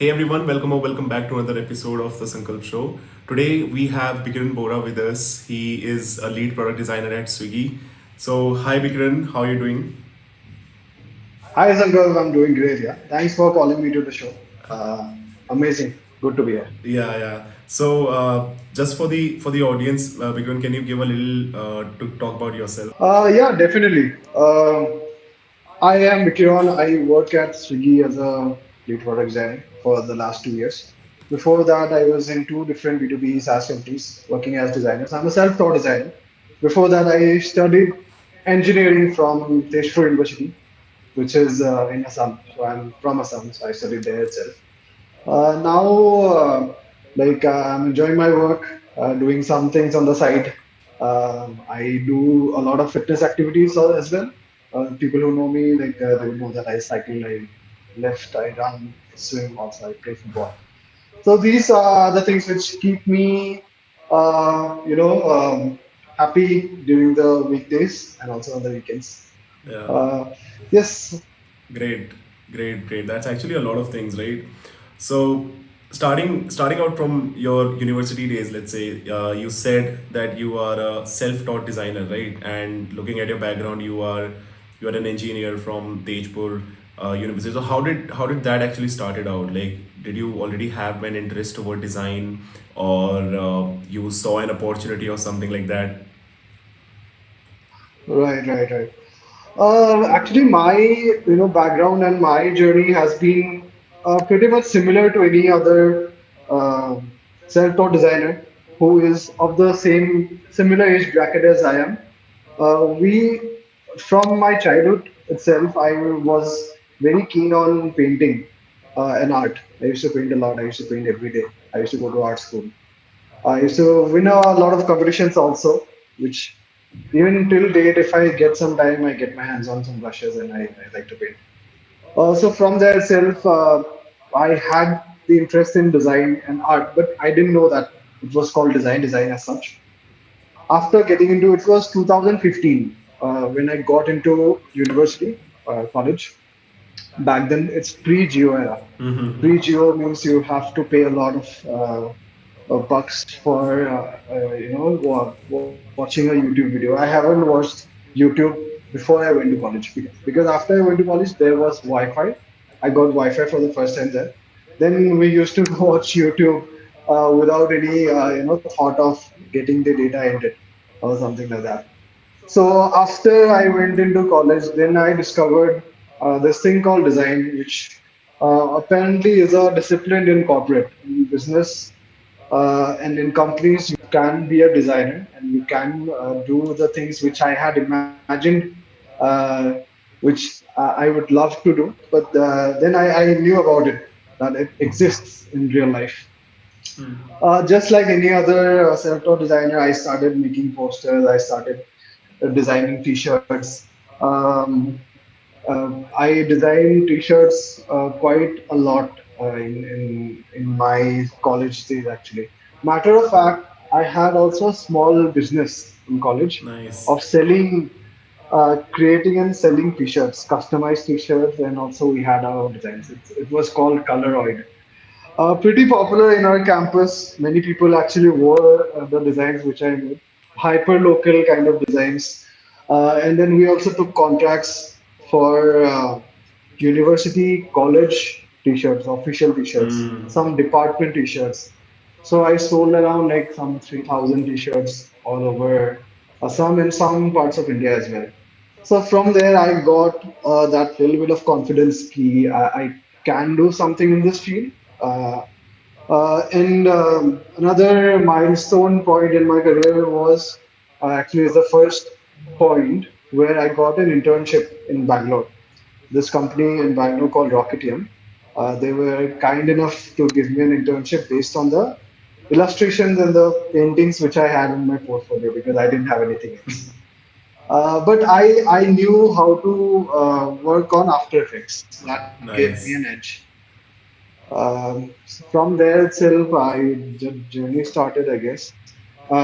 Hey everyone, welcome or welcome back to another episode of the Sankalp Show. Today we have Bikiron Bora with us. He is a lead product designer at Swiggy. So, hi Bikiron, how are you doing? Hi, Sankalp. I'm doing great. Yeah. Thanks for calling me to the show. Amazing. Good to be here. Yeah. So, just for the audience, Bikiron, can you give a little to talk about yourself? Yeah, definitely. I am Bikiron. I work at Swiggy as a lead product designer for the last 2 years. Before that, I was in two different B2B SaaS companies working as designers. I'm a self-taught designer. Before that, I studied engineering from Tezpur University, which is in Assam. So I'm from Assam, so I studied there itself. Now, I'm enjoying my work, doing some things on the side. I do a lot of fitness activities as well. People who know me, they would know that I cycle, I lift, I run, swim, also I play football. So these are the things which keep me, happy during the weekdays and also on the weekends. Yeah. Uh, yes, Great, great. That's actually a lot of things, right? So, starting out from your university days, let's say, you said that you are a self-taught designer, right? And looking at your background, you are an engineer from Tejpur University. So, how did that actually started out? Like, did you already have an interest toward design, or you saw an opportunity or something like that? right. Actually, my background and my journey has been pretty much similar to any other uh, self-taught designer who is of the same similar age bracket as I am. We, from my childhood itself, I was very keen on painting and art. I used to paint a lot. I used to paint every day. I used to go to art school. I used to win a lot of competitions also, which even till date, if I get some time, I get my hands on some brushes and I like to paint. So from there itself, I had the interest in design and art, but I didn't know that it was called design as such. After getting into it was 2015 when I got into university, college. Back then, it's pre-Geo era. Pre-Geo means you have to pay a lot of bucks for watching a YouTube video. I haven't watched YouTube before I went to college because after I went to college there was Wi-Fi. I got Wi-Fi for the first time there. Then we used to watch YouTube without any thought of getting the data ended or something like that. So after I went into college, then I discovered this thing called design, which apparently is a discipline in corporate, in business, and in companies. You can be a designer and you can do the things which I had imagined, which I would love to do. But then I knew about it, that it exists in real life. Just like any other self-taught designer, I started making posters. I started designing T-shirts. Um, I design T-shirts quite a lot in my college days. Actually, matter of fact, I had also a small business in college Nice. of selling, creating and selling T-shirts, customized T-shirts, and also we had our own designs. It was called Coloroid. Pretty popular in our campus. Many people actually wore the designs which I made, hyper local kind of designs. And then we also took contracts for university, college t-shirts, official t-shirts, some department t-shirts. So I sold around like some 3,000 t-shirts all over Assam and some parts of India as well. So from there, I got that little bit of confidence. I can do something in this field. Uh, and Another milestone point in my career was actually is the first point where I got an internship in Bangalore. This company in Bangalore called Rocketium. They were kind enough to give me an internship based on the illustrations and the paintings which I had in my portfolio because I didn't have anything else. But I knew how to work on After Effects. That gave me an Nice. edge. From there itself, the journey started, I guess.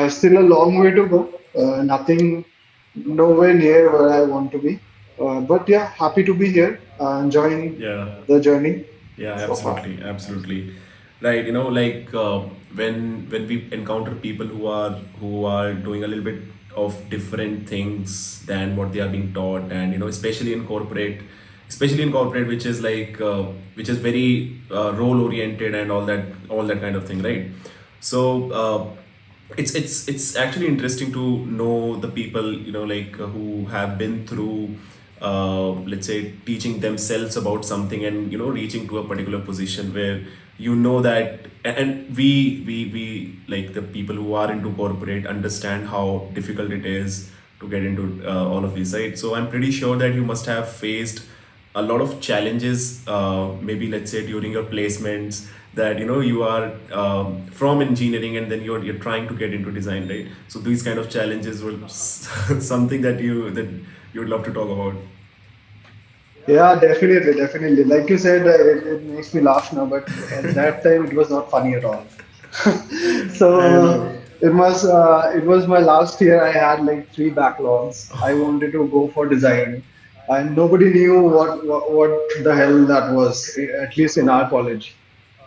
Still a long way to go. Nothing, nowhere near where I want to be. But yeah, happy to be here, enjoying Yeah. the journey. Yeah, so far. absolutely, absolutely. Right, like when we encounter people who are doing a little bit of different things than what they are being taught, and especially in corporate, which is like which is very role oriented and all that kind of thing, right? So it's actually interesting to know the people like who have been through let's say teaching themselves about something and reaching to a particular position where that and we like the people who are into corporate understand how difficult it is to get into all of these, right? So I'm pretty sure that you must have faced a lot of challenges, maybe let's say during your placements, that you are from engineering and then you're trying to get into design, right? So these kind of challenges were something that you would love to talk about. Yeah, definitely, definitely. Like you said, it makes me laugh now, but at that time it was not funny at all. I So know. it was my last year. I had like three backlogs. I wanted to go for design, and nobody knew what the hell that was. At least in our college.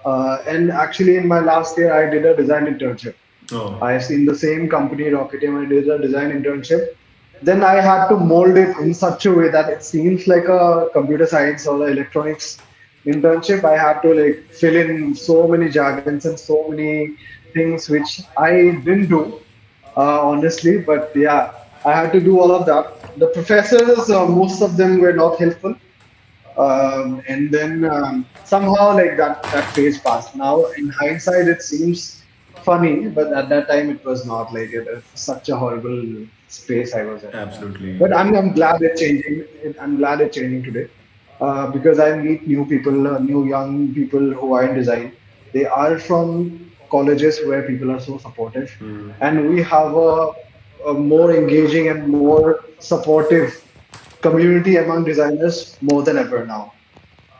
And actually, in my last year, I did a design internship. Oh, I seen the same company, Rocket I did a design internship. Then I had to mold it in such a way that it seems like a computer science or electronics internship. I had to like fill in so many jargons and so many things which I didn't do, honestly. But yeah, I had to do all of that. The professors, most of them were not helpful. And then somehow like that phase passed. Now in hindsight, it seems funny, but at that time it was not. Like it's such a horrible space I was in. absolutely. But I'm glad it's changing. I'm glad it's changing today, because I meet new people, new young people who are in design. They are from colleges where people are so supportive, Hmm. and we have a more engaging and more supportive community among designers more than ever now.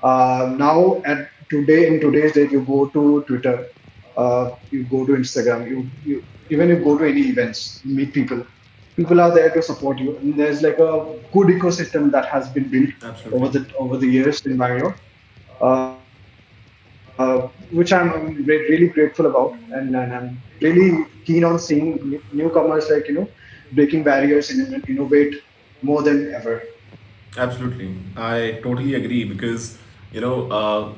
Now at today in today's date, you go to Twitter, you go to Instagram, you even you go to any events, you meet people. People are there to support you, and there's like a good ecosystem that has been built Absolutely. over the years in Bangalore, which I'm really grateful about, and I'm really keen on seeing newcomers like breaking barriers and innovate more than ever. Absolutely. I totally agree because, you know,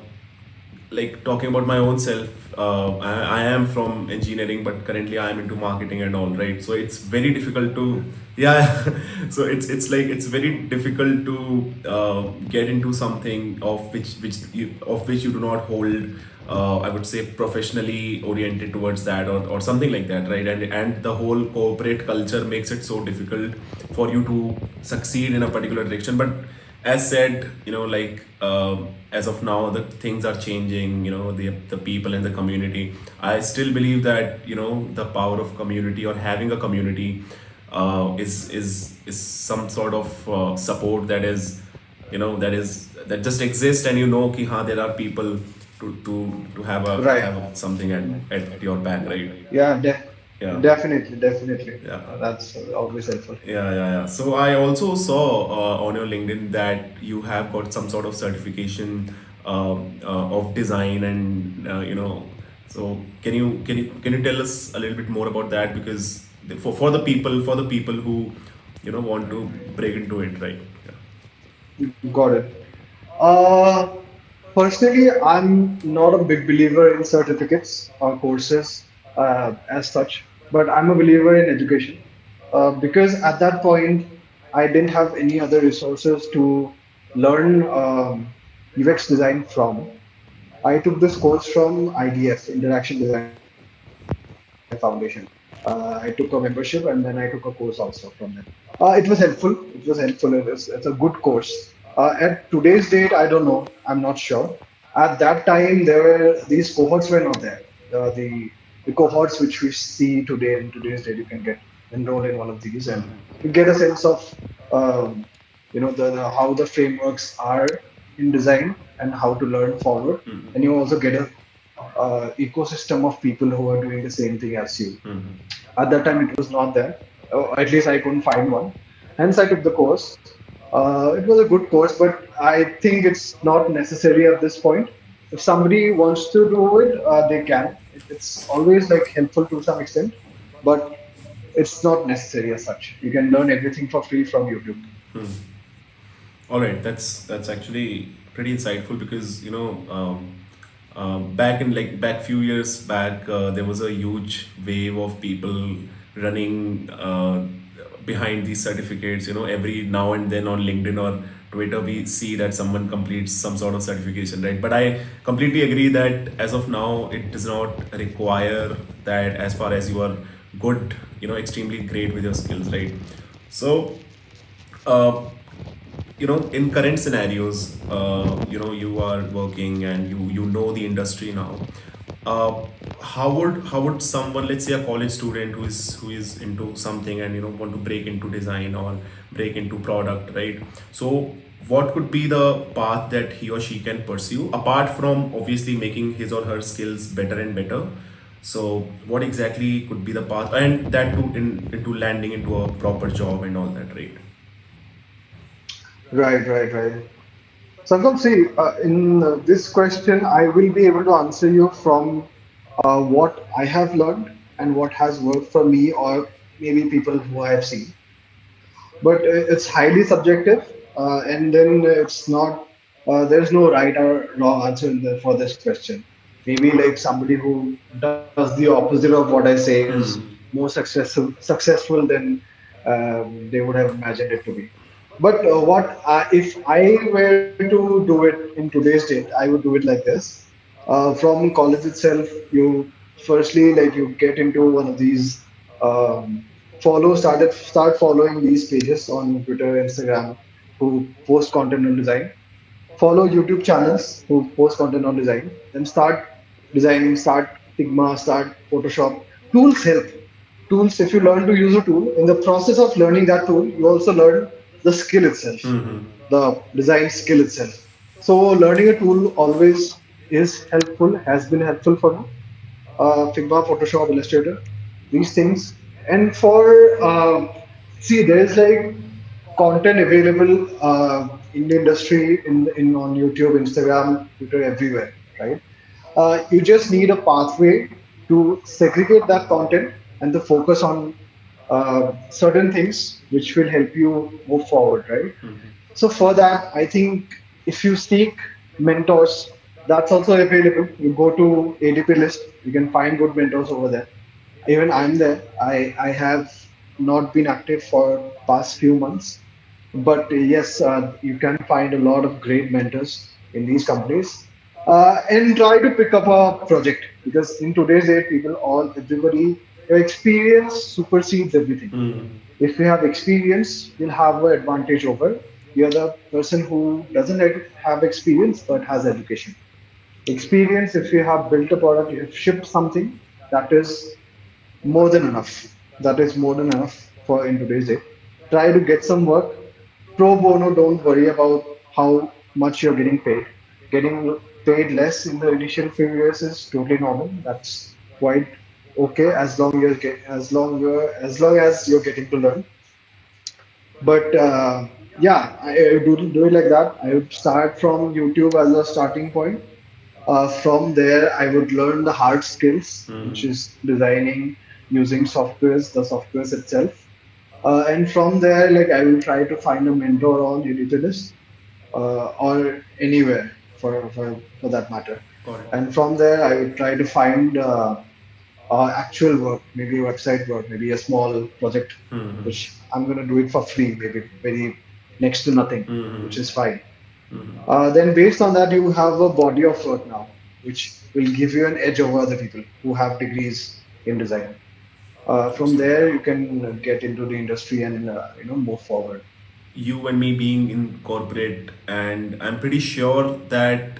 like talking about my own self, I am from engineering, but currently I am into marketing and all, right? So it's very difficult to, yeah. So it's like it's very difficult to get into something of which you do not hold. I would say professionally oriented towards that or something like that, right? And the whole corporate culture makes it so difficult for you to succeed in a particular direction. But as said, like as of now, the things are changing. The people in the community. I still believe that the power of community or having a community is some sort of support that just exists, and ki there are people to have Right. something at your back, right? Yeah, Yeah. definitely, definitely. Yeah. That's always helpful. Yeah, yeah, yeah. So I also saw on your LinkedIn that you have got some sort of certification of design, and so can you tell us a little bit more about that? Because for the people who want to break into it, right? Yeah. Got it. Uh, Personally, I'm not a big believer in certificates or courses as such, but I'm a believer in education, because at that point, I didn't have any other resources to learn UX design from. I took this course from IDF, Interaction Design Foundation. I took a membership and then I took a course also from them. It was helpful. It was helpful. It's a good course. At today's date, I don't know. I'm not sure. At that time, these cohorts were not there. The cohorts which we see today in today's date, you can get enrolled in one of these, and you get a sense of um, the how the frameworks are in design and how to learn forward, and you also get a ecosystem of people who are doing the same thing as you. At that time, it was not there. At least I couldn't find one. Hence, I took the course. It was a good course, but I think it's not necessary at this point. if somebody wants to do it, they can. It's always like helpful to some extent, but it's not necessary as such. You can learn everything for free from YouTube. All right, that's actually pretty insightful because back in like back few years back, there was a huge wave of people running behind these certificates. Every now and then on LinkedIn or Twitter, we see that someone completes some sort of certification, right? But I completely agree that as of now, it does not require that as far as you are good, extremely great with your skills, right? So uh, in current scenarios, you are working and you know the industry now. uh, how would someone, let's say a college student who is into something and want to break into design or break into product, right? So what could be the path that he or she can pursue apart from obviously making his or her skills better and better? So what exactly could be the path, and that too into landing into a proper job and all that, right? Right, right, right. Sankalp, see, in this question, I will be able to answer you from what I have learned and what has worked for me, or maybe people who I have seen. But it's highly subjective, and then it's not. There's no right or wrong answer for this question. Maybe like somebody who does the opposite of what I say is more successful than they would have imagined it to be. But if I were to do it in today's date, I would do it like this. From college itself, you firstly like you get into one of these start following these pages on Twitter, Instagram, who post content on design. Follow YouTube channels who post content on design. Then start designing, start Figma, start Photoshop. Tools help. Tools, if you learn to use a tool, in the process of learning that tool, you also learn the skill itself, the design skill itself. So learning a tool always is helpful, has been helpful for me. Figma, Photoshop, Illustrator, these things. And for see, there's like content available in the industry, in on YouTube, Instagram, Twitter, everywhere, right? You just need a pathway to segregate that content and to focus on certain things which will help you move forward, right? So for that, I think if you seek mentors, that's also available. You go to ADP list, you can find good mentors over there. Even I'm there. I have not been active for past few months, but yes, you can find a lot of great mentors in these companies, and try to pick up a project because in today's day, everybody, your experience supersedes everything. If you have experience, you'll have an advantage over the other person who doesn't have experience but has education. Experience, if you have built a product, you have shipped something, that is more than enough. That is more than enough for in today's day. Try to get some work. Pro bono, don't worry about how much you're getting paid. Getting paid less in the initial few years is totally normal. That's quite okay as long as you're getting to learn. But yeah, I do it like that. I would start from YouTube as a starting point. From there, I would learn the hard skills, which is designing, using the softwares itself. And from there, like I will try to find a mentor on Editolist or anywhere for that matter. Got it. And from there, I would try to find actual work, maybe website work, maybe a small project, which I'm gonna do it for free, maybe very next to nothing, which is fine. Then based on that, you have a body of work now, which will give you an edge over other people who have degrees in design. From there, you can get into the industry and move forward. You and me being in corporate, and I'm pretty sure that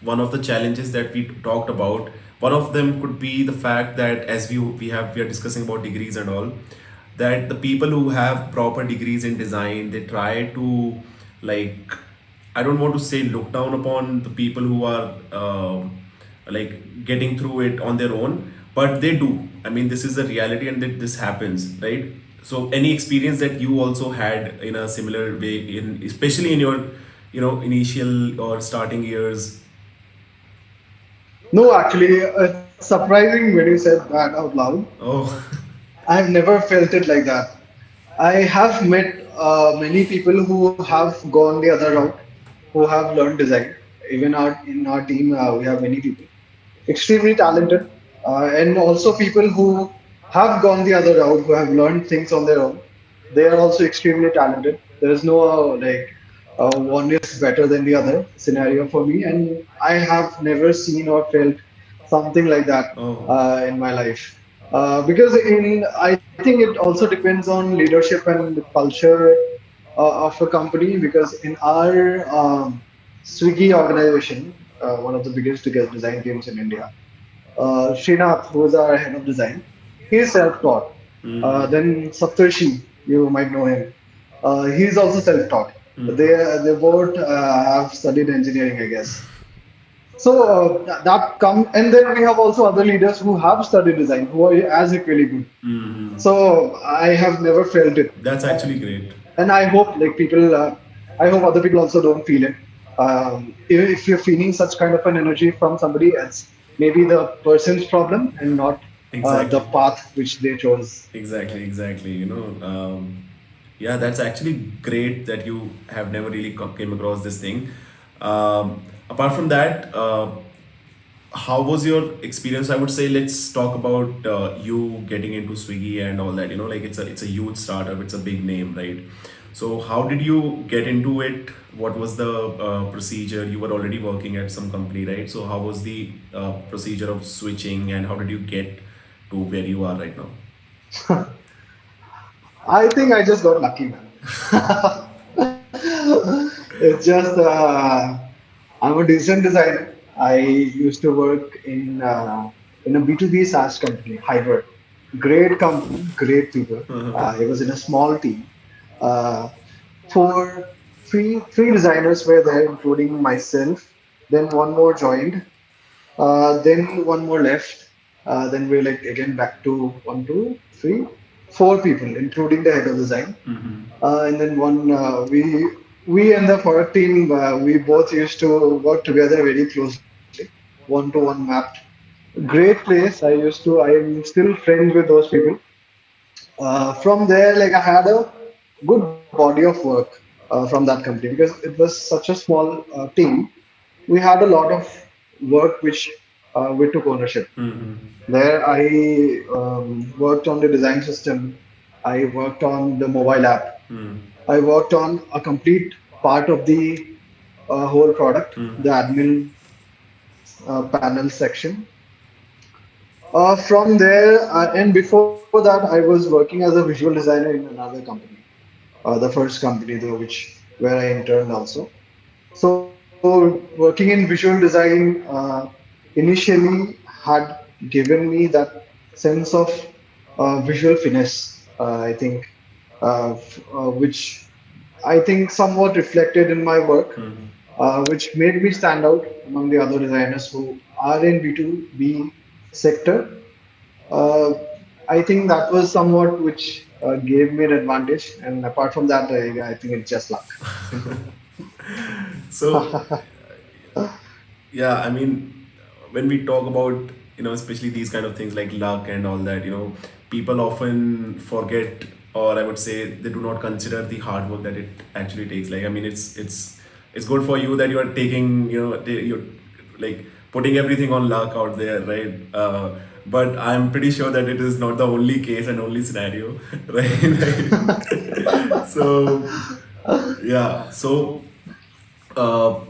one of the challenges that we talked about, one of them could be the fact that as we are discussing about degrees and all, that the people who have proper degrees in design, they try to, like, I don't want to say look down upon the people who are like getting through it on their own, but they do. I mean, this is the reality, and that this happens, right? So, any experience that you also had in a similar way, in especially in your, initial or starting years? No, actually, it's surprising when you said that out loud. Oh. I've never felt it like that. I have met many people who have gone the other route, who have learned design. Even in our team, we have many people extremely talented, and also people who have gone the other route, who have learned things on their own. They are also extremely talented. There is no one is better than the other scenario for me, and I have never seen or felt something like that Oh. in my life. Because I think it also depends on leadership and the culture of a company. Because in our Swiggy organization, one of the biggest design teams in India, Srinath, who is our head of design, he is self-taught. Then Saptarshi, you might know him. He's also self-taught. They both have studied engineering, I guess. So that come, and then we have also other leaders who have studied design who are as equally good. So I have never felt it, That's actually great. and I hope like people, I hope other people also don't feel it. If you're feeling such kind of an energy from somebody else, maybe the person's problem and not the Exactly. path which they chose. Exactly. Yeah, that's actually great that you have never really came across this thing. Apart from that, how was your experience? I would say let's talk about you getting into Swiggy and all that. Like it's a huge startup, it's a big name, right? So how did you get into it? What was the procedure? You were already working at some company, right? So how was the procedure of switching, and how did you get to where you are right now? I think I just got lucky, man. It's just I'm a decent designer. I used to work in a B2B SaaS company, Hybrid. Great company, great people. It was in a small team. Uh, four, three designers were there, including myself. Then one more joined. Then one more left. Then we're like again back to one, two, three, four people, including the head of design. And then one we and the product team we both used to work together very closely, one to one mapped. Great place. I am still friends with those people. From there, like I had a good body of work from that company because it was such a small team. We had a lot of work which we took ownership. There, I worked on the design system. I worked on the mobile app. I worked on a complete part of the whole product, the admin panel section. From there, and before that, I was working as a visual designer in another company, the first company though, which where I interned also. So working in visual design initially had given me that sense of visual finesse. I think, which I think somewhat reflected in my work, which made me stand out among the other designers who are in B2B sector. Uh, I think that was somewhat which gave me an advantage, and apart from that, I think it's just luck. So yeah, I mean, when we talk about, especially these kind of things like luck and all that, people often forget, or I would say they do not consider the hard work that it actually takes. Like, I mean, it's good for you that you are taking, you're like putting everything on luck out there, right? But I'm pretty sure that it is not the only case and only scenario, right? So yeah, so uh,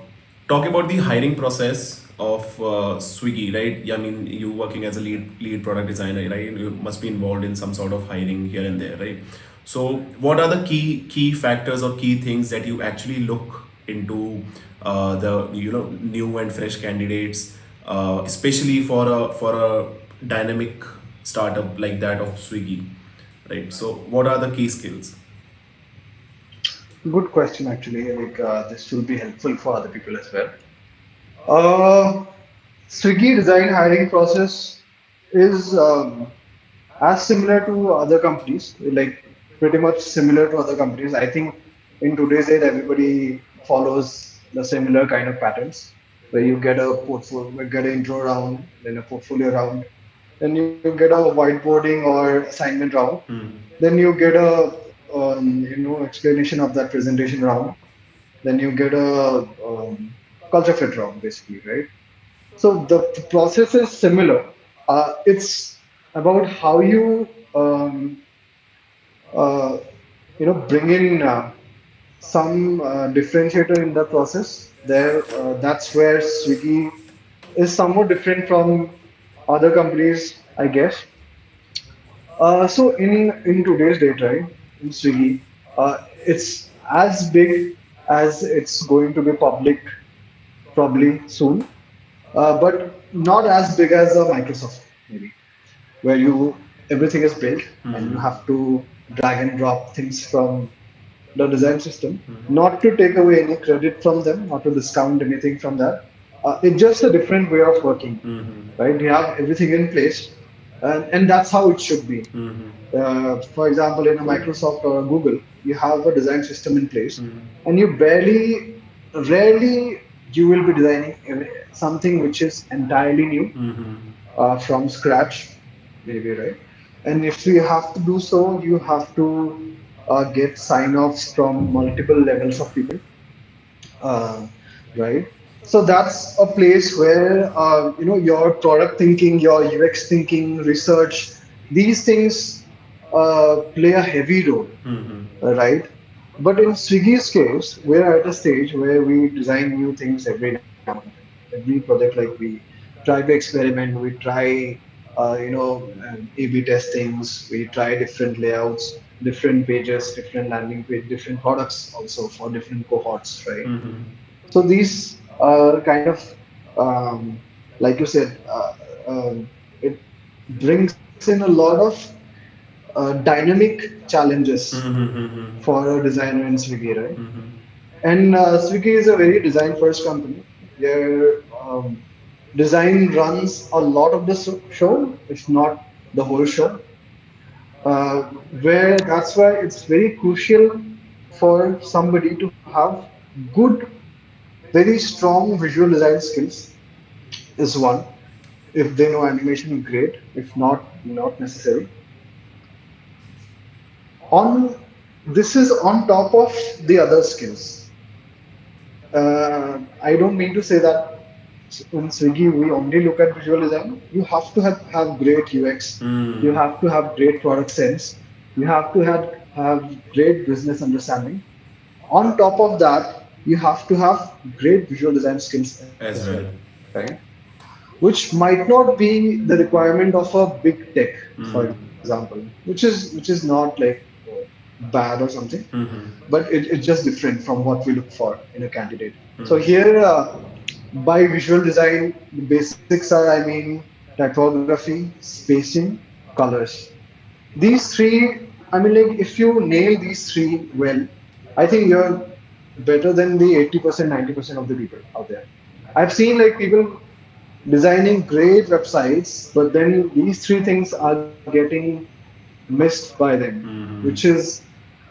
talk about the hiring process of Swiggy, right? Yeah, I mean, you working as a lead product designer, right? You must be involved in some sort of hiring here and there, right? So, what are the key factors or key things that you actually look into the new and fresh candidates, especially for a dynamic startup like that of Swiggy, right? So, what are the key skills? Good question, actually. Like this will be helpful for other people as well. Uh, Swiggy design hiring process is as similar to other companies, like pretty much similar to other companies. I think in today's age, everybody follows the similar kind of patterns. where you get a portfolio, get an intro round, then a portfolio round, then you get a whiteboarding or assignment round, then you get a explanation of that presentation round, then you get a culture fit round, basically, right? So the process is similar. It's about how you uh, bring in some differentiator in the process. That's where Swiggy is somewhat different from other companies, I guess. So in today's date, right, in Swiggy, it's as big as it's going to be public probably soon, but not as big as a Microsoft maybe, where you everything is built and you have to drag and drop things from the design system. Not to take away any credit from them, not to discount anything from that. It's just a different way of working, right? You have everything in place, and that's how it should be. For example, in a Microsoft or a Google, you have a design system in place, and rarely, you will be designing something which is entirely new from scratch, maybe, right? And if you have to do so, you have to get sign-offs from multiple levels of people, uh, right? So that's a place where your product thinking, your UX thinking, research, these things play a heavy role, right? But in Swiggy's case, we're at a stage where we design new things every now and then. Every project, like we try to experiment, we try, A/B testings, we try different layouts, different pages, different landing page, different products also for different cohorts, right? So these are kind of, um, like you said, it brings in a lot of dynamic challenges for a designer in Swiggy, right? And Swiggy is a very design first company. Their design runs a lot of the show, if not the whole show. Where that's why it's very crucial for somebody to have good, very strong visual design skills is one. If they know animation, great. If not, not necessary. On This is on top of the other skills. I don't mean to say that in Swiggy we only look at visual design. You have to have great UX. You have to have great product sense. You have to have great business understanding. On top of that, you have to have great visual design skills as well, As well. right? Which might not be the requirement of a big tech, for example, which is not like bad or something, but it's just different from what we look for in a candidate. So here, by visual design, the basics are, I mean, typography, spacing, colors. These three, I mean, like if you nail these three well, I think you're better than the 80%, 90% of the people out there. I've seen like people designing great websites, but then these three things are getting missed by them, which is,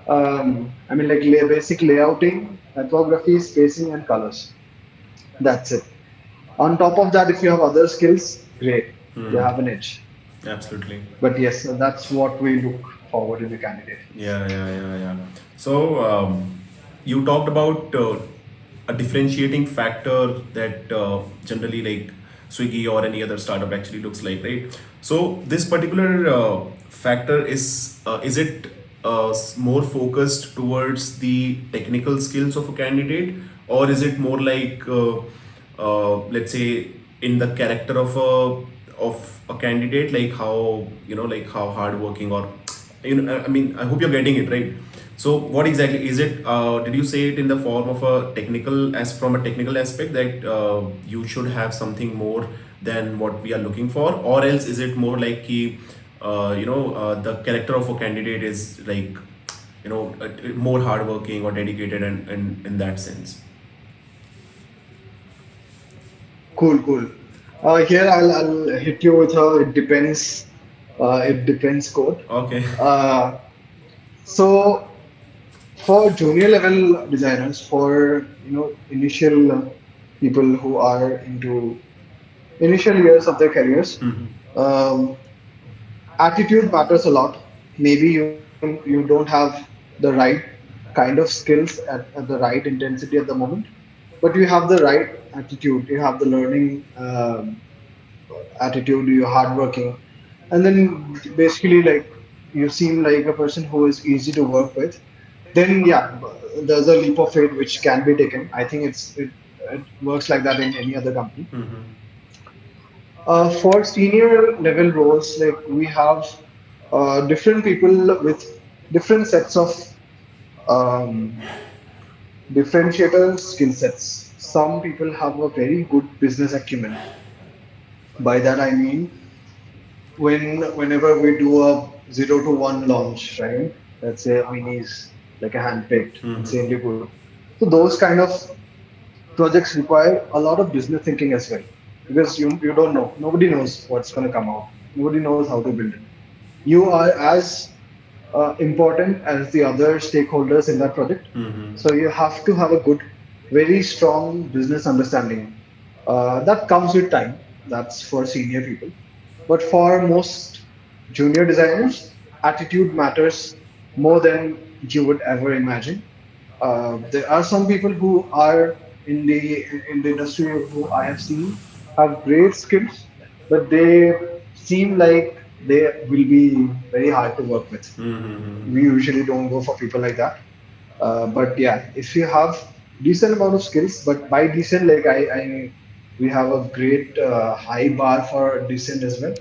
I mean, like basic layouting, typography, spacing, and colors. That's it. On top of that, if you have other skills, great, you have an edge. Absolutely. But yes, that's what we look forward in a candidate. Yeah. So you talked about a differentiating factor that generally like Swiggy or any other startup actually looks like, right? So this particular factor is it more focused towards the technical skills of a candidate, or is it more like let's say in the character of a candidate, like how like how hardworking or I mean, I hope you're getting it right. So what exactly is it? Did you say it in the form of a technical, as from a technical aspect, that you should have something more than what we are looking for, or else is it more like the character of a candidate is like more hardworking or dedicated, and in that sense? Cool. Here I'll hit you with a it depends code. Okay. Uh, so for junior level designers, for initial people who are into initial years of their careers. Um, Attitude matters a lot. Maybe you don't have the right kind of skills at the right intensity at the moment, but you have the right attitude. You have the learning attitude. You're hardworking, and then basically like you seem like a person who is easy to work with. Then yeah, there's a leap of faith which can be taken. I think it works like that in any other company. For senior level roles, like we have different people with different sets of um, differentiator skill sets. Some people have a very good business acumen. By that I mean, whenever we do a 0 to 1 launch, right? Let's say minis, like a handpicked, insanely good. So those kind of projects require a lot of business thinking as well, because you don't know, nobody knows what's going to come out, nobody knows how to build it. You are as important as the other stakeholders in that project, so you have to have a good, very strong business understanding. That comes with time. That's for senior people, but for most junior designers, attitude matters more than you would ever imagine. There are some people who are in the industry who I have seen have great skills, but they seem like they will be very hard to work with. We usually don't go for people like that. But yeah, if you have decent amount of skills, but by decent, like we have a great high bar for decent as well.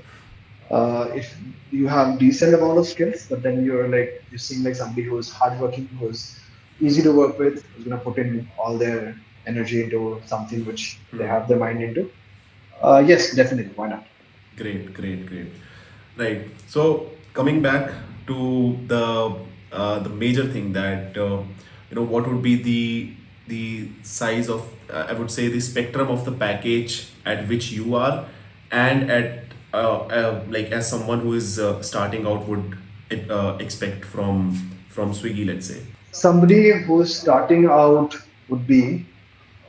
If you have decent amount of skills, but then you seem like somebody who's hardworking, who's easy to work with, who's gonna put in all their energy into something which they have their mind into. Yes, definitely. Why not? Great, great, great. Right. So coming back to the major thing that what would be the size of, I would say, the spectrum of the package at which you are, and at like as someone who is starting out would expect from Swiggy, let's say. Somebody who's starting out would be,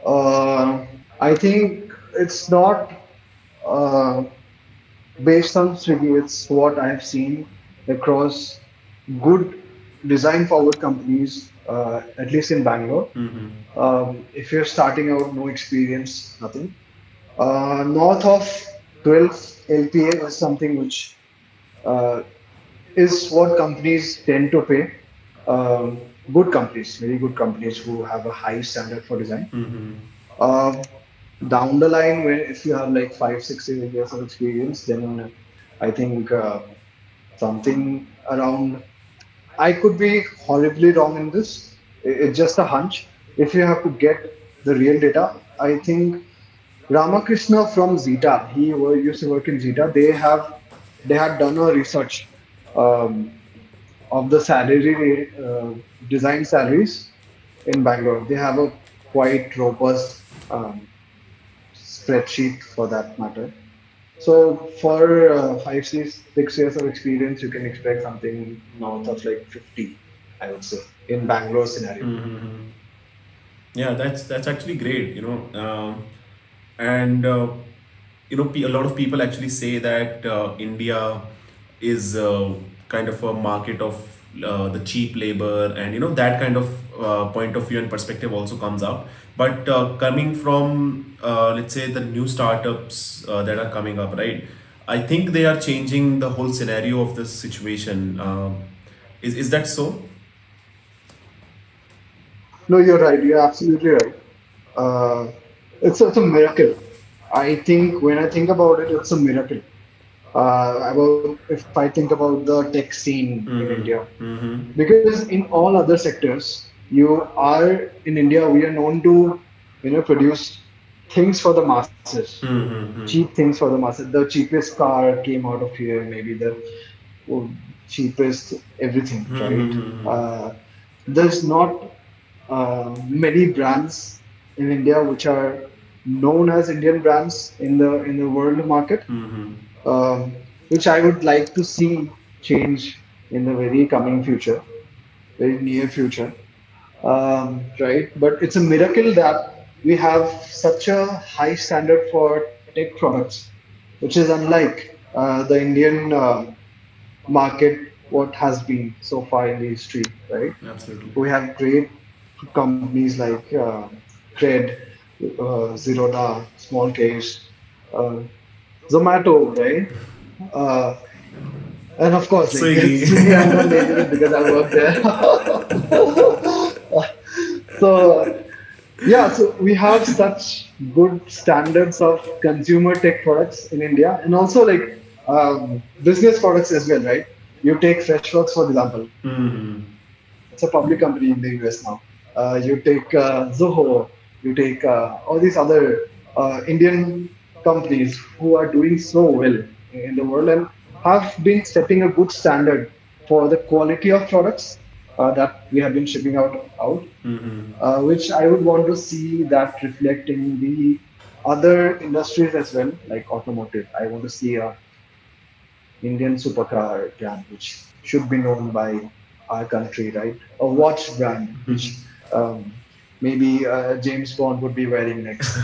uh, I think it's not uh, based on Swiggy, it's what I have seen across good design forward companies, at least in Bangalore. If you're starting out, no experience, nothing. North of 12 LPA is something which uh, is what companies tend to pay. Good companies, very good companies who have a high standard for design. Uh, Down the line, when if you have like 5, 6 years of experience, then I think something around. I could be horribly wrong in this. It's just a hunch. If you have to get the real data, I think Ramakrishna from Zeta, used to work in Zeta. They had done a research um, of the salary design salaries in Bangalore. They have a quite robust spreadsheet for that matter. So for 5, 6 years of experience, you can expect something north of like 50, I would say, in Bangalore scenario. Yeah, that's actually great, and a lot of people actually say that India is kind of a market of the cheap labor, and that kind of point of view and perspective also comes up. But coming from let's say the new startups that are coming up, right? I think they are changing the whole scenario of this situation. Is that so? No, you're right. You're absolutely right. Uh, it's a miracle. I think when I think about it, it's a miracle. About if I think about the tech scene in India, because in all other sectors, you are in India, we are known to, produce things for the masses, cheap things for the masses. The cheapest car came out of here, maybe the cheapest everything, right? There's not many brands in India which are known as Indian brands in the world market, which I would like to see change in the very coming future, very near future, right? But it's a miracle that we have such a high standard for tech products, which is unlike the Indian market, what has been so far in the history, right? Absolutely. We have great companies like Cred, Zerodha, Small Case, uh, Zomato, right? Uh, and of course, like Swiggy. Swiggy, I'm not naming it because I work there. So yeah, so we have such good standards of consumer tech products in India, and also like business products as well, right? You take Freshworks for example. Hmm. It's a public company in the US now. You take Zoho, you take all these other Indian companies who are doing so well in the world and have been setting a good standard for the quality of products that we have been shipping out, Hmm. which I would want to see that reflect in the other industries as well, like automotive. I want to see a Indian supercar brand, which should be known by our country, right? A watch brand, which um, maybe James Bond would be wearing next,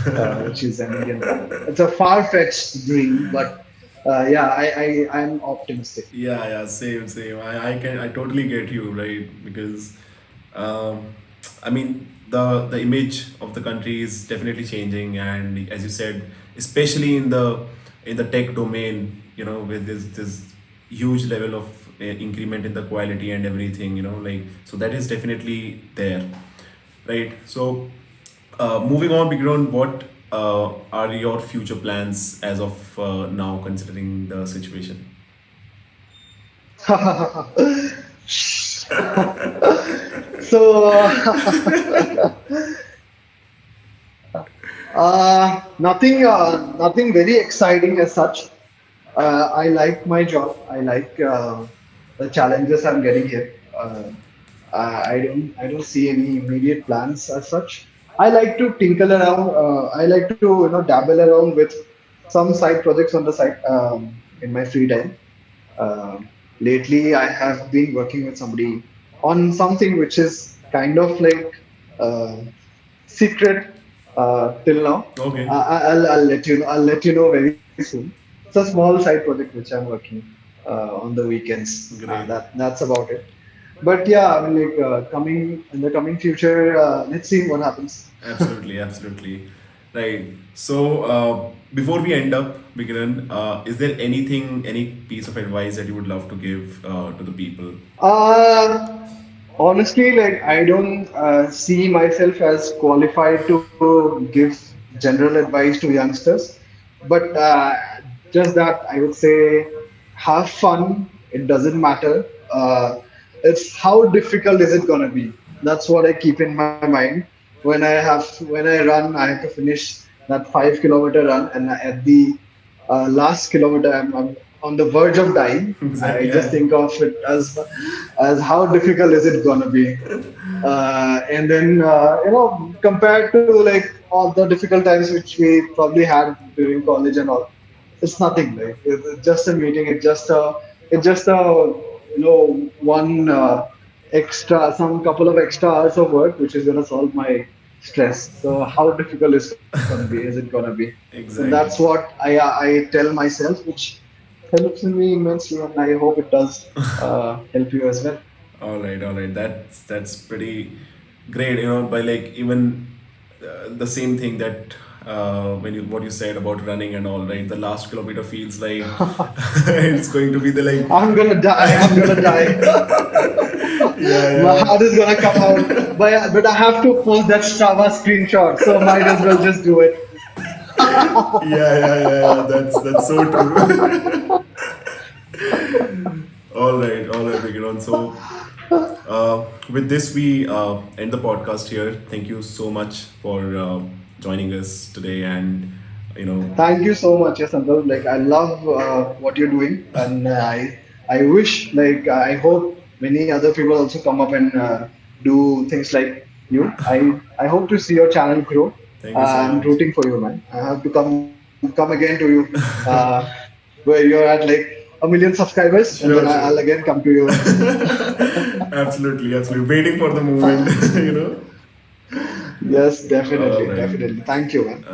which is an Indian brand. It's a far-fetched dream, but yeah, I'm optimistic. Yeah, yeah, same, same. I totally get you, right? Because, um, I mean, the image of the country is definitely changing, and as you said, especially in the tech domain, with this huge level of increment in the quality and everything, like, so that is definitely there, right? So, moving on, Bikiron, what are your future plans as of now, considering the situation? So, nothing very exciting as such. I like my job. I like the challenges I'm getting here. I don't see any immediate plans as such. I like to tinkle around. I like to dabble around with some side projects on the side in my free time. Lately, I have been working with somebody on something which is kind of like uh, secret till now. Okay. I'll let you know. I'll let you know very soon. It's a small side project which I'm working on the weekends. Great. That's about it. But yeah, I mean, like coming in the coming future, let's see what happens. Absolutely, absolutely. Right. So, before we end up, Bikiran, is there anything, any piece of advice that you would love to give to the people? Uh, Honestly, like I don't see myself as qualified to give general advice to youngsters, but just that I would say have fun. It doesn't matter. It's how difficult is it gonna be? That's what I keep in my mind when I run. I have to finish that 5 kilometer run, and at the last kilometer, I'm on the verge of dying. I Exactly. just Yeah. think of it as how difficult is it gonna be, and then compared to like all the difficult times which we probably had during college and all, it's nothing. Like it's just a meeting. It's just a one extra some couple of extra hours of work which is gonna solve my stress. So how difficult is gonna be? Is it gonna be? So that's Exactly. what I tell myself, which helps me immensely, and I hope it does help you as well. All right, all right. That's pretty great. By like even the same thing that when you what you said about running and all, right? The last kilometer feels like it's going to be the like. I'm gonna die. I'm gonna die. Yeah, My yeah. heart is gonna come out. But I have to post that Strava screenshot, so might as well just do it. Yeah, yeah, yeah, yeah. That's so true. All right, Vikiran. So, with this, we end the podcast here. Thank you so much for joining us today, and you know, Thank you so much, yes, Sankalp. Like I love what you're doing, and I wish, like I hope many other people also come up and do things like you. I hope to see your channel grow. thank you so I'm much. rooting for you, man. I have to come again to you, where you're at like 1 million subscribers, and then Sure, I'll sure. again come to you. Absolutely, absolutely. Waiting for the moment, you know. Yes, All definitely, right. definitely. Thank you, man.